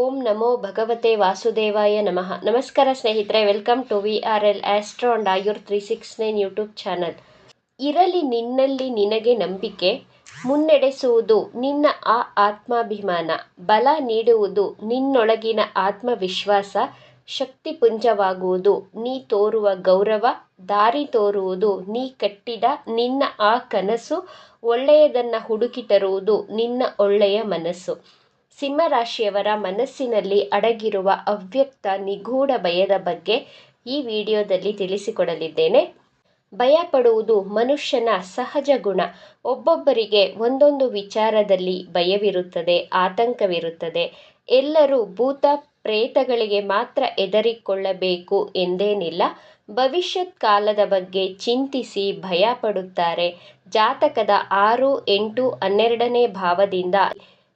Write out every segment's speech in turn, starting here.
ಓಂ ನಮೋ ಭಗವತೆ ವಾಸುದೇವಾಯ ನಮಃ. ನಮಸ್ಕಾರ ಸ್ನೇಹಿತರೆ, welcome to VRL Astro and Ayur 369 YouTube channel. ಇರಲಿ ನಿನ್ನಲ್ಲಿ ನಿನಗೆ ನಂಬಿಕೆ, ಮುನ್ನಡೆಸುವುದು ನಿನ್ನ ಆ ಆತ್ಮಾಭಿಮಾನ, ಬಲ ನೀಡುವುದು ನಿನ್ನೊಳಗಿನ ಆತ್ಮವಿಶ್ವಾಸ, ಶಕ್ತಿಪುಂಜವಾಗುವುದು ನೀ ತೋರುವ ಗೌರವ, ದಾರಿ ತೋರುವುದು ನೀ ಕಟ್ಟಿದ ನಿನ್ನ ಆ ಕನಸು, ಒಳ್ಳೆಯದನ್ನು ಹುಡುಕಿ ತರುವುದು ನಿನ್ನ ಒಳ್ಳೆಯ ಮನಸ್ಸು. ಸಿಂಹರಾಶಿಯವರ ಮನಸ್ಸಿನಲ್ಲಿ ಅಡಗಿರುವ ಅವ್ಯಕ್ತ ನಿಗೂಢ ಭಯದ ಬಗ್ಗೆ ಈ ವಿಡಿಯೋದಲ್ಲಿ ತಿಳಿಸಿಕೊಡಲಿದ್ದೇನೆ. ಭಯ ಪಡುವುದು ಮನುಷ್ಯನ ಸಹಜ ಗುಣ. ಒಬ್ಬೊಬ್ಬರಿಗೆ ಒಂದೊಂದು ವಿಚಾರದಲ್ಲಿ ಭಯವಿರುತ್ತದೆ, ಆತಂಕವಿರುತ್ತದೆ. ಎಲ್ಲರೂ ಭೂತ ಪ್ರೇತಗಳಿಗೆ ಮಾತ್ರ ಹೆದರಿಕೊಳ್ಳಬೇಕು ಎಂದೇನಿಲ್ಲ. ಭವಿಷ್ಯತ್ ಕಾಲದ ಬಗ್ಗೆ ಚಿಂತಿಸಿ ಭಯ ಪಡುತ್ತಾರೆ. ಜಾತಕದ 6, 8, 12ನೇ ಭಾವದಿಂದ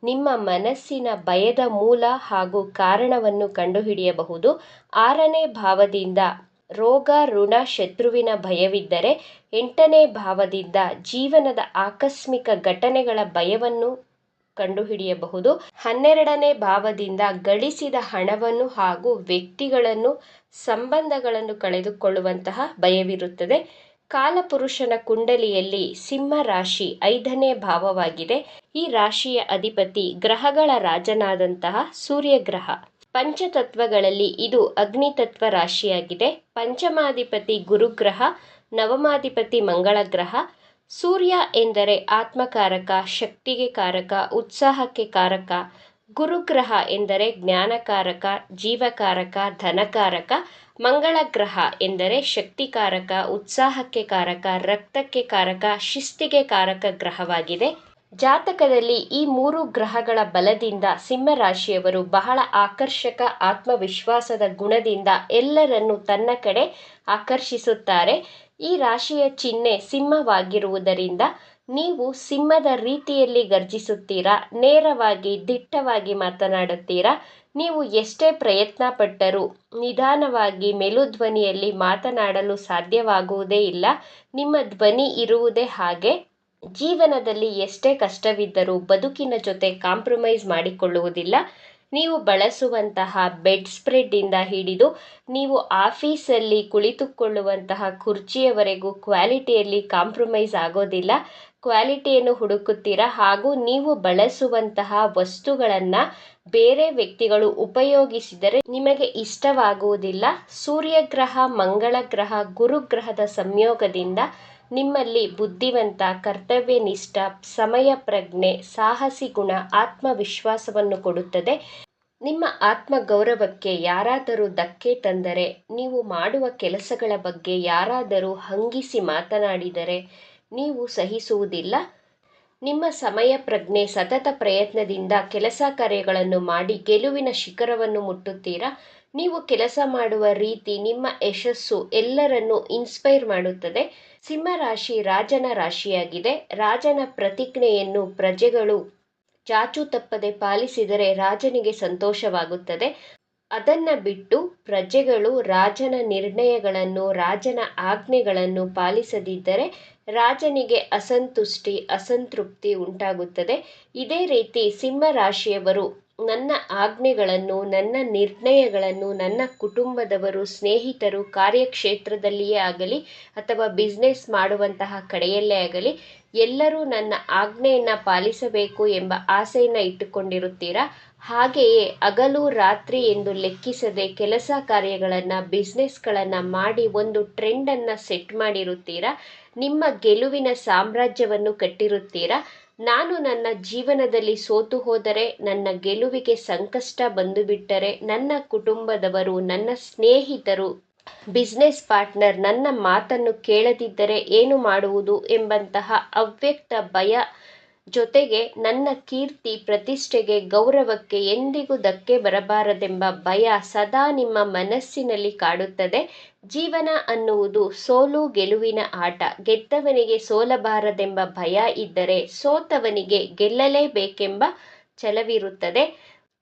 ನಿಮ್ಮ ಮನಸ್ಸಿನ ಭಯದ ಮೂಲ ಹಾಗೂ ಕಾರಣವನ್ನು ಕಂಡುಹಿಡಿಯಬಹುದು. 6ನೇ ಭಾವದಿಂದ ರೋಗ, ಋಣ, ಶತ್ರುವಿನ ಭಯವಿದ್ದರೆ 8ನೇ ಭಾವದಿಂದ ಜೀವನದ ಆಕಸ್ಮಿಕ ಘಟನೆಗಳ ಭಯವನ್ನು ಕಂಡುಹಿಡಿಯಬಹುದು. 12ನೇ ಭಾವದಿಂದ ಗಳಿಸಿದ ಹಣವನ್ನು ಹಾಗೂ ವ್ಯಕ್ತಿಗಳನ್ನು, ಸಂಬಂಧಗಳನ್ನು ಕಳೆದುಕೊಳ್ಳುವಂತಹ ಭಯವಿರುತ್ತದೆ. ಕಾಲಪುರುಷನ ಕುಂಡಲಿಯಲ್ಲಿ ಸಿಂಹ ರಾಶಿ 5ನೇ ಭಾವವಾಗಿದೆ. ಈ ರಾಶಿಯ ಅಧಿಪತಿ ಗ್ರಹಗಳ ರಾಜನಾದಂತಹ ಸೂರ್ಯಗ್ರಹ. ಪಂಚತತ್ವಗಳಲ್ಲಿ ಇದು ಅಗ್ನಿತತ್ವ ರಾಶಿಯಾಗಿದೆ. ಪಂಚಮಾಧಿಪತಿ ಗುರುಗ್ರಹ, ನವಮಾಧಿಪತಿ ಮಂಗಳ ಗ್ರಹ. ಸೂರ್ಯ ಎಂದರೆ ಆತ್ಮಕಾರಕ, ಶಕ್ತಿಗೆ ಕಾರಕ, ಉತ್ಸಾಹಕ್ಕೆ ಕಾರಕ. ಗುರುಗ್ರಹ ಎಂದರೆ ಜ್ಞಾನಕಾರಕ, ಜೀವಕಾರಕ, ಧನಕಾರಕ. ಮಂಗಳ ಗ್ರಹ ಎಂದರೆ ಶಕ್ತಿಕಾರಕ, ಉತ್ಸಾಹಕ್ಕೆ ಕಾರಕ, ರಕ್ತಕ್ಕೆ ಕಾರಕ, ಶಿಸ್ತಿಗೆ ಕಾರಕ ಗ್ರಹವಾಗಿದೆ. ಜಾತಕದಲ್ಲಿ ಈ 3 ಗ್ರಹಗಳ ಬಲದಿಂದ ಸಿಂಹರಾಶಿಯವರು ಬಹಳ ಆಕರ್ಷಕ, ಆತ್ಮವಿಶ್ವಾಸದ ಗುಣದಿಂದ ಎಲ್ಲರನ್ನೂ ತನ್ನ ಕಡೆ ಆಕರ್ಷಿಸುತ್ತಾರೆ. ಈ ರಾಶಿಯ ಚಿಹ್ನೆ ಸಿಂಹವಾಗಿರುವುದರಿಂದ ನೀವು ಸಿಂಹದ ರೀತಿಯಲ್ಲಿ ಗರ್ಜಿಸುತ್ತೀರಾ, ನೇರವಾಗಿ ದಿಟ್ಟವಾಗಿ ಮಾತನಾಡುತ್ತೀರಾ. ನೀವು ಎಷ್ಟೇ ಪ್ರಯತ್ನ ಪಟ್ಟರೂ ನಿಧಾನವಾಗಿ ಮೆಲುಧ್ವನಿಯಲ್ಲಿ ಮಾತನಾಡಲು ಸಾಧ್ಯವಾಗುವುದೇ ಇಲ್ಲ. ನಿಮ್ಮ ಧ್ವನಿ ಇರುವುದೇ ಹಾಗೆ. ಜೀವನದಲ್ಲಿ ಎಷ್ಟೇ ಕಷ್ಟವಿದ್ದರೂ ಬದುಕಿನ ಜೊತೆ ಕಾಂಪ್ರಮೈಸ್ ಮಾಡಿಕೊಳ್ಳುವುದಿಲ್ಲ. ನೀವು ಬಳಸುವಂತಹ ಬೆಡ್ ಸ್ಪ್ರೆಡ್ಡಿಂದ ಹಿಡಿದು ನೀವು ಆಫೀಸಲ್ಲಿ ಕುಳಿತುಕೊಳ್ಳುವಂತಹ ಕುರ್ಚಿಯವರೆಗೂ ಕ್ವಾಲಿಟಿಯಲ್ಲಿ ಕಾಂಪ್ರಮೈಸ್ ಆಗೋದಿಲ್ಲ. ಕ್ವಾಲಿಟಿಯನ್ನು ಹುಡುಕುತ್ತೀರಾ ಹಾಗೂ ನೀವು ಬಳಸುವಂತಹ ವಸ್ತುಗಳನ್ನು ಬೇರೆ ವ್ಯಕ್ತಿಗಳು ಉಪಯೋಗಿಸಿದರೆ ನಿಮಗೆ ಇಷ್ಟವಾಗುವುದಿಲ್ಲ. ಸೂರ್ಯಗ್ರಹ, ಮಂಗಳ ಗ್ರಹ, ಗುರುಗ್ರಹದ ಸಂಯೋಗದಿಂದ ನಿಮ್ಮಲ್ಲಿ ಬುದ್ಧಿವಂತ, ಕರ್ತವ್ಯನಿಷ್ಠ, ಸಮಯ ಪ್ರಜ್ಞೆ, ಸಾಹಸಿ ಗುಣ, ಆತ್ಮವಿಶ್ವಾಸವನ್ನು ಕೊಡುತ್ತದೆ. ನಿಮ್ಮ ಆತ್ಮಗೌರವಕ್ಕೆ ಯಾರಾದರೂ ಧಕ್ಕೆ ತಂದರೆ, ನೀವು ಮಾಡುವ ಕೆಲಸಗಳ ಬಗ್ಗೆ ಯಾರಾದರೂ ಹಂಗಿಸಿ ಮಾತನಾಡಿದರೆ ನೀವು ಸಹಿಸುವುದಿಲ್ಲ. ನಿಮ್ಮ ಸಮಯ ಪ್ರಜ್ಞೆ, ಸತತ ಪ್ರಯತ್ನದಿಂದ ಕೆಲಸ ಕಾರ್ಯಗಳನ್ನು ಮಾಡಿ ಗೆಲುವಿನ ಶಿಖರವನ್ನು ಮುಟ್ಟುತ್ತೀರಾ. ನೀವು ಕೆಲಸ ಮಾಡುವ ರೀತಿ, ನಿಮ್ಮ ಯಶಸ್ಸು ಎಲ್ಲರನ್ನೂ ಇನ್ಸ್ಪೈರ್ ಮಾಡುತ್ತದೆ. ಸಿಂಹರಾಶಿ ರಾಜನ ರಾಶಿಯಾಗಿದೆ. ರಾಜನ ಪ್ರತಿಜ್ಞೆಯನ್ನು ಪ್ರಜೆಗಳು ಚಾಚೂ ತಪ್ಪದೆ ಪಾಲಿಸಿದರೆ ರಾಜನಿಗೆ ಸಂತೋಷವಾಗುತ್ತದೆ. ಅದನ್ನು ಬಿಟ್ಟು ಪ್ರಜೆಗಳು ರಾಜನ ನಿರ್ಣಯಗಳನ್ನು, ರಾಜನ ಆಜ್ಞೆಗಳನ್ನು ಪಾಲಿಸದಿದ್ದರೆ ರಾಜನಿಗೆ ಅಸಂತುಷ್ಟಿ, ಅಸಂತೃಪ್ತಿ ಉಂಟಾಗುತ್ತದೆ. ಇದೇ ರೀತಿ ಸಿಂಹರಾಶಿಯವರು ನನ್ನ ಆಜ್ಞೆಗಳನ್ನು, ನನ್ನ ನಿರ್ಣಯಗಳನ್ನು ನನ್ನ ಕುಟುಂಬದವರು, ಸ್ನೇಹಿತರು, ಕಾರ್ಯಕ್ಷೇತ್ರದಲ್ಲಿಯೇ ಆಗಲಿ ಅಥವಾ ಬಿಸ್ನೆಸ್ ಮಾಡುವಂತಹ ಕಡೆಯಲ್ಲೇ ಆಗಲಿ ಎಲ್ಲರೂ ನನ್ನ ಆಜ್ಞೆಯನ್ನು ಪಾಲಿಸಬೇಕು ಎಂಬ ಆಸೆಯನ್ನು ಇಟ್ಟುಕೊಂಡಿರುತ್ತೀರಾ. ಹಾಗೆಯೇ ಹಗಲು ರಾತ್ರಿ ಎಂದು ಲೆಕ್ಕಿಸದೆ ಕೆಲಸ ಕಾರ್ಯಗಳನ್ನು, ಬಿಸ್ನೆಸ್ಗಳನ್ನು ಮಾಡಿ ಒಂದು ಟ್ರೆಂಡನ್ನು ಸೆಟ್ ಮಾಡಿರುತ್ತೀರಾ. ನಿಮ್ಮ ಗೆಲುವಿನ ಸಾಮ್ರಾಜ್ಯವನ್ನು ಕಟ್ಟಿರುತ್ತೀರಾ. ನಾನು ನನ್ನ ಜೀವನದಲ್ಲಿ ಸೋತು ಹೋದರೆ, ನನ್ನ ಗೆಲುವಿಗೆ ಸಂಕಷ್ಟ ಬಂದು ಬಿಟ್ಟರೆ, ನನ್ನ ಕುಟುಂಬದವರು, ನನ್ನ ಸ್ನೇಹಿತರು, ಬಿಸ್ನೆಸ್ ಪಾರ್ಟ್ನರ್ ನನ್ನ ಮಾತನ್ನು ಕೇಳದಿದ್ದರೆ ಏನು ಮಾಡುವುದು ಎಂಬಂತಹ ಅವ್ಯಕ್ತ ಭಯ, ಜೊತೆಗೆ ನನ್ನ ಕೀರ್ತಿ, ಪ್ರತಿಷ್ಠೆಗೆ, ಗೌರವಕ್ಕೆ ಎಂದಿಗೂ ಧಕ್ಕೆ ಬರಬಾರದೆಂಬ ಭಯ ಸದಾ ನಿಮ್ಮ ಮನಸ್ಸಿನಲ್ಲಿ ಕಾಡುತ್ತದೆ. ಜೀವನ ಅನ್ನುವುದು ಸೋಲು ಗೆಲುವಿನ ಆಟ. ಗೆದ್ದವನಿಗೆ ಸೋಲಬಾರದೆಂಬ ಭಯ ಇದ್ದರೆ ಸೋತವನಿಗೆ ಗೆಲ್ಲಲೇಬೇಕೆಂಬ ಛಲವಿರುತ್ತದೆ.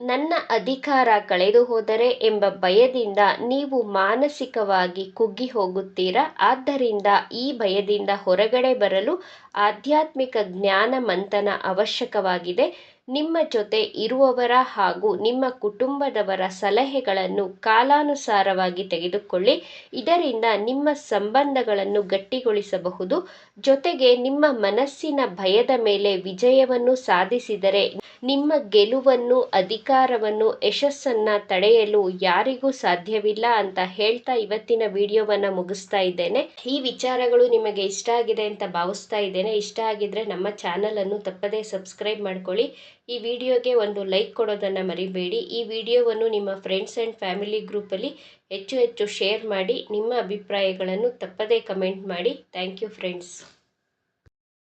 ನನ್ನ ಅಧಿಕಾರ ಕಳೆದು ಹೋದರೆ ಎಂಬ ಭಯದಿಂದ ನೀವು ಮಾನಸಿಕವಾಗಿ ಕುಗ್ಗಿ ಹೋಗುತ್ತೀರಾ. ಆದ್ದರಿಂದ ಈ ಭಯದಿಂದ ಹೊರಗಡೆ ಬರಲು ಆಧ್ಯಾತ್ಮಿಕ ಜ್ಞಾನ ಮಂಥನ ಅವಶ್ಯಕವಾಗಿದೆ. ನಿಮ್ಮ ಜೊತೆ ಇರುವವರ ಹಾಗೂ ನಿಮ್ಮ ಕುಟುಂಬದವರ ಸಲಹೆಗಳನ್ನು ಕಾಲಾನುಸಾರವಾಗಿ ತೆಗೆದುಕೊಳ್ಳಿ. ಇದರಿಂದ ನಿಮ್ಮ ಸಂಬಂಧಗಳನ್ನು ಗಟ್ಟಿಗೊಳಿಸಬಹುದು. ಜೊತೆಗೆ ನಿಮ್ಮ ಮನಸ್ಸಿನ ಭಯದ ಮೇಲೆ ವಿಜಯವನ್ನು ಸಾಧಿಸಿದರೆ ನಿಮ್ಮ ಗೆಲುವನ್ನು, ಅಧಿಕಾರವನ್ನು, ಯಶಸ್ಸನ್ನು ತಡೆಯಲು ಯಾರಿಗೂ ಸಾಧ್ಯವಿಲ್ಲ ಅಂತ ಹೇಳ್ತಾ ಇವತ್ತಿನ ವಿಡಿಯೋವನ್ನು ಮುಗಿಸ್ತಾ ಇದ್ದೇನೆ. ಈ ವಿಚಾರಗಳು ನಿಮಗೆ ಇಷ್ಟ ಆಗಿದೆ ಅಂತ ಭಾವಿಸ್ತಾ ಇದ್ದೇನೆ. ಇಷ್ಟ ಆಗಿದ್ರೆ ನಮ್ಮ ಚಾನಲನ್ನು ತಪ್ಪದೇ ಸಬ್ಸ್ಕ್ರೈಬ್ ಮಾಡ್ಕೊಳ್ಳಿ. ಈ ವಿಡಿಯೋಗೆ ಒಂದು ಲೈಕ್ ಕೊಡೋದನ್ನು ಮರಿಬೇಡಿ. ಈ ವಿಡಿಯೋವನ್ನು ನಿಮ್ಮ ಫ್ರೆಂಡ್ಸ್ ಆ್ಯಂಡ್ ಫ್ಯಾಮಿಲಿ ಗ್ರೂಪಲ್ಲಿ ಹೆಚ್ಚು ಶೇರ್ ಮಾಡಿ. ನಿಮ್ಮ ಅಭಿಪ್ರಾಯಗಳನ್ನು ತಪ್ಪದೇ ಕಮೆಂಟ್ ಮಾಡಿ. Thank you friends.